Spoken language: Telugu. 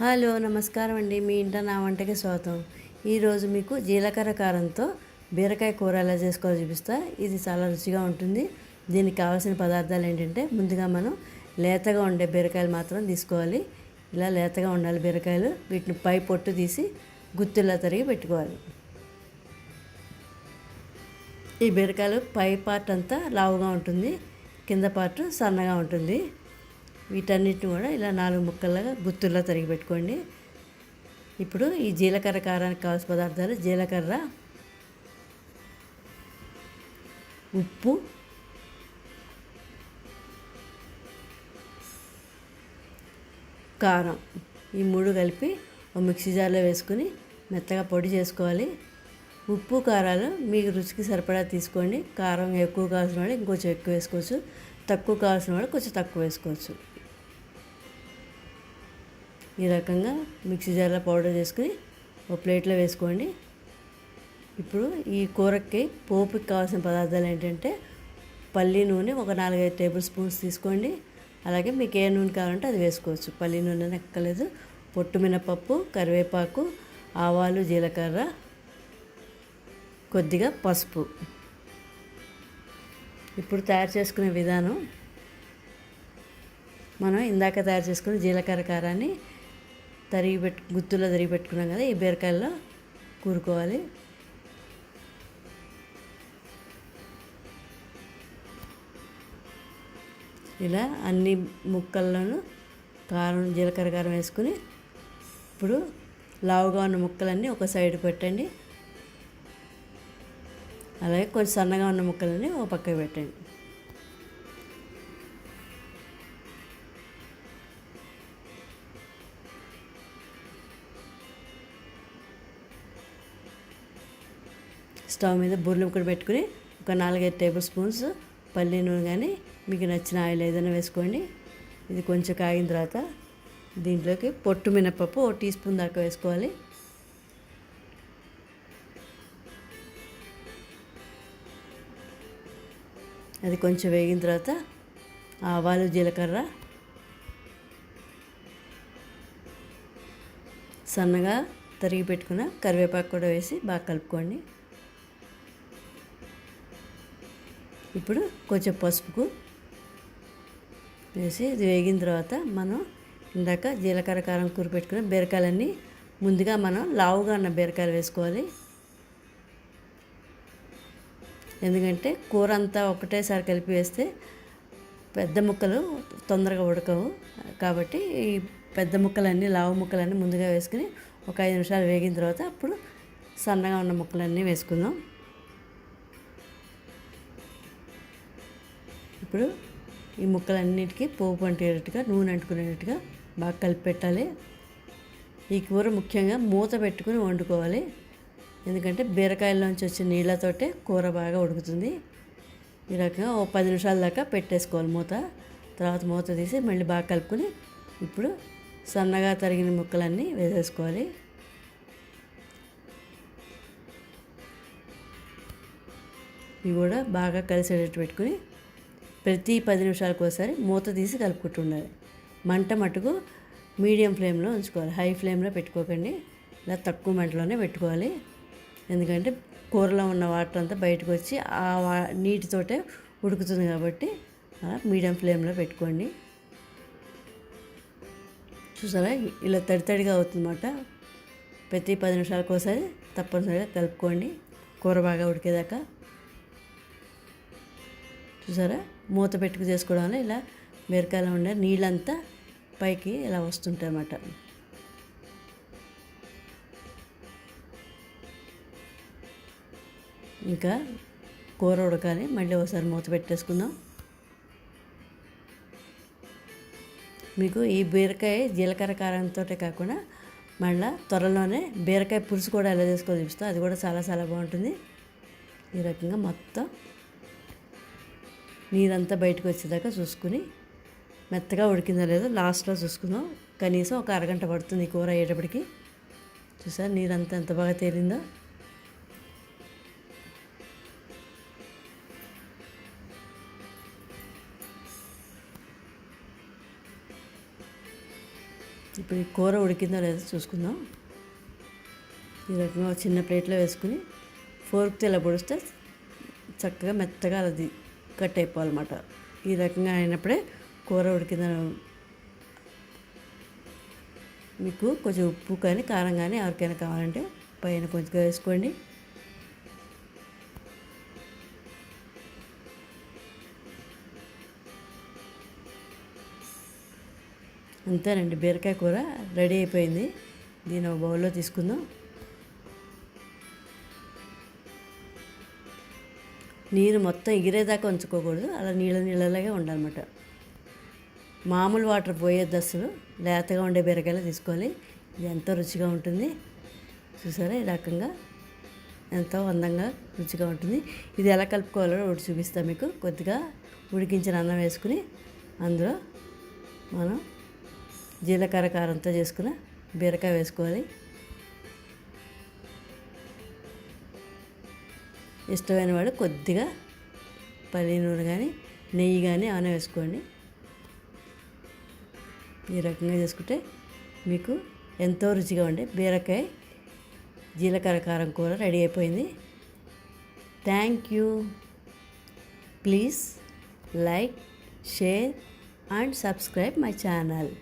హలో నమస్కారం అండి. మీ ఇంట నా వంటకి స్వాగతం. ఈరోజు మీకు జీలకర్ర కారంతో బీరకాయ కూర ఎలా చేసుకోవాలో చూపిస్తా. ఇది చాలా రుచిగా ఉంటుంది. దీనికి కావాల్సిన పదార్థాలు ఏంటంటే, ముందుగా మనం లేతగా ఉండే బీరకాయలు మాత్రం తీసుకోవాలి. ఇలా లేతగా ఉండాలి బీరకాయలు. వీటిని పై పొట్టు తీసి గుత్తుల్లా తరిగి పెట్టుకోవాలి. ఈ బీరకాయలు పై పార్ట్ అంతా లావుగా ఉంటుంది, కింద పార్ట్ సన్నగా ఉంటుంది. వీటన్నిటిని కూడా ఇలా 4 ముక్కలుగా గుత్తుల్లో తరిగి పెట్టుకోండి. ఇప్పుడు ఈ జీలకర్ర కారానికి కావాల్సిన పదార్థాలు: జీలకర్ర, ఉప్పు, కారం, ఈ 3 కలిపి ఒక మిక్సీ జార్లో వేసుకుని మెత్తగా పొడి చేసుకోవాలి. ఉప్పు కారాలు మీకు రుచికి సరిపడా తీసుకోండి. కారం ఎక్కువ కావాల్సిన వాళ్ళు ఇంకొంచెం ఎక్కువ వేసుకోవచ్చు, తక్కువ కావాల్సిన వాళ్ళు కొంచెం తక్కువ వేసుకోవచ్చు. ఈ రకంగా మిక్సీ జార్లో పౌడర్ చేసుకుని ఒక ప్లేట్లో వేసుకోండి. ఇప్పుడు ఈ కూరకి పోపుకి కావాల్సిన పదార్థాలు ఏంటంటే, పల్లి నూనె ఒక 4-5 టేబుల్ స్పూన్స్ తీసుకోండి. అలాగే మీకు ఏ నూనె కావాలంటే అది వేసుకోవచ్చు. పల్లి నూనె ఎక్కలేదు. పొట్టు మినపప్పు, కరివేపాకు, ఆవాలు, జీలకర్ర, కొద్దిగా పసుపు. ఇప్పుడు తయారు చేసుకునే విధానం: మనం ఇందాక తయారు చేసుకున్న జీలకర్ర కారాన్ని గుత్తుల్లో తరిగి పెట్టుకున్నాం కదా, ఈ బీరకాయల్లో కూరుకోవాలి. ఇలా అన్ని ముక్కల్లోనూ జీలకర్ర కారం వేసుకుని ఇప్పుడు లావుగా ఉన్న ముక్కలన్నీ ఒక సైడ్ పెట్టండి. అలాగే కొంచెం సన్నగా ఉన్న ముక్కలన్నీ ఒక పక్కకు పెట్టండి. స్టవ్ మీద బుర్రలు పెట్టుకుని ఒక 4-5 టేబుల్ స్పూన్స్ పల్లి నూనె కానీ మీకు నచ్చిన ఆయిల్ ఏదైనా వేసుకోండి. ఇది కొంచెం కాగిన తర్వాత దీంట్లోకి పొట్టు మినపప్పు 1 టీ స్పూన్ దాకా వేసుకోవాలి. అది కొంచెం వేగిన తర్వాత ఆవాలు, జీలకర్ర, సన్నగా తరిగి పెట్టుకున్న కరివేపాకు కూడా వేసి బాగా కలుపుకోండి. ఇప్పుడు కొంచెం పసుపు వేసి ఇది వేగిన తర్వాత మనం ఇందాక జీలకర్ర కారం కూర పెట్టుకున్న బీరకాయలన్నీ ముందుగా మనం లావుగా ఉన్న బీరకాయలు వేసుకోవాలి. ఎందుకంటే కూర అంతా ఒకటేసారి కలిపి వేస్తే పెద్ద ముక్కలు తొందరగా ఉడకవు. కాబట్టి ఈ పెద్ద ముక్కలన్నీ, లావు ముక్కలన్నీ ముందుగా వేసుకుని ఒక 5 నిమిషాలు వేగిన తర్వాత అప్పుడు సన్నగా ఉన్న ముక్కలన్నీ వేసుకుందాం. ఇప్పుడు ఈ ముక్కలన్నిటికీ పోపు అంటేటట్టుగా, నూనె అంటుకునేటట్టుగా బాగా కలిపి పెట్టాలి. ఈ కూర ముఖ్యంగా మూత పెట్టుకుని వండుకోవాలి. ఎందుకంటే బీరకాయల్లోంచి వచ్చే నీళ్ళతోటే కూర బాగా ఉడుకుతుంది. ఈ రకంగా ఓ 10 నిమిషాల దాకా పెట్టేసుకోవాలి మూత. తర్వాత మూత తీసి మళ్ళీ బాగా కలుపుకొని ఇప్పుడు సన్నగా తరిగిన ముక్కలన్నీ వేసేసుకోవాలి. ఇవి కూడా బాగా కలిసేటట్టు పెట్టుకుని ప్రతి 10 నిమిషాలకు ఒకసారి మూత తీసి కలుపుకుంటూ ఉండాలి. మంట మటుకు మీడియం ఫ్లేమ్లో ఉంచుకోవాలి, హై ఫ్లేమ్లో పెట్టుకోకండి. ఇలా తక్కువ మంటలోనే పెట్టుకోవాలి. ఎందుకంటే కూరలో ఉన్న వాటర్ అంతా బయటకు వచ్చి ఆ నీటితోటే ఉడుకుతుంది కాబట్టి అలా మీడియం ఫ్లేమ్లో పెట్టుకోండి. చూసారా, ఇలా తడితడిగా అవుతుందన్నమాట. ప్రతి 10 నిమిషాలకు ఒకసారి తప్పనిసరిగా కలుపుకోండి కూర బాగా ఉడికేదాకా. చూసారా, మూత పెట్టుకు చేసుకోవడం వల్ల ఇలా బీరకాయలో ఉండే నీళ్ళంతా పైకి ఇలా వస్తుంటాయి అన్నమాట. ఇంకా కూర ఉడకాలి. మళ్ళీ ఒకసారి మూత పెట్టేసుకుందాం. మీకు ఈ బీరకాయ జీలకర్ర కారంతో కాకుండా మళ్ళీ త్వరలోనే బీరకాయ పులుసు కూడా ఎలా చేసుకోవాలో చూపిస్తాం. అది కూడా చాలా చాలా బాగుంటుంది. ఈ రకంగా మొత్తం నీరంతా బయటకు వచ్చేదాకా చూసుకుని మెత్తగా ఉడికిందో లేదో లాస్ట్లో చూసుకుందాం. కనీసం ఒక అరగంట పడుతుంది ఈ కూర అయ్యేటప్పటికి. చూసారు నీరంతా ఎంత బాగా తేలిందో. ఇప్పుడు ఈ కూర ఉడికిందో లేదో చూసుకుందాం. ఈ రకంగా చిన్న ప్లేట్లో వేసుకుని ఫోర్క్తో ఇలా పొడిస్తే చక్కగా మెత్తగా అది కట్ అయిపోవాలన్నమాట. ఈ రకంగా అయినప్పుడే కూర ఉడికిందని. మీకు కొంచెం ఉప్పు కానీ కారం కానీ ఎవరికైనా కావాలంటే పైన కొంచెం వేసుకోండి. అంతేనండి, బీరకాయ కూర రెడీ అయిపోయింది. దీన్ని ఒక బౌల్లో తీసుకుందాం. నీరు మొత్తం ఎగిరేదాకా ఉంచుకోకూడదు, అలా నీళ్ళలాగే ఉండాలన్నమాట. మామూలు వాటర్ పోయేది అసలు, లేతగా ఉండే బీరకాయలు తీసుకోవాలి. ఇది ఎంతో రుచిగా ఉంటుంది. చూసారా ఈ రకంగా ఎంతో అందంగా రుచిగా ఉంటుంది. ఇది ఎలా కలుపుకోవాలో ఒకటి చూపిస్తాను మీకు. కొద్దిగా ఉడికించిన అన్నం వేసుకుని అందులో మనం జీలకర్ర కారంతో చేసుకున్న బీరకాయ వేసుకోవాలి. ఇష్టమైన వాడు కొద్దిగా పల్లి నూనె కానీ నెయ్యి కానీ ఏమైనా వేసుకోండి. ఈ రకంగా చేసుకుంటే మీకు ఎంతో రుచిగా ఉండే బీరకాయ జీలకర్ర కారం కూర రెడీ అయిపోయింది. Thank you. Please like, share and subscribe my channel.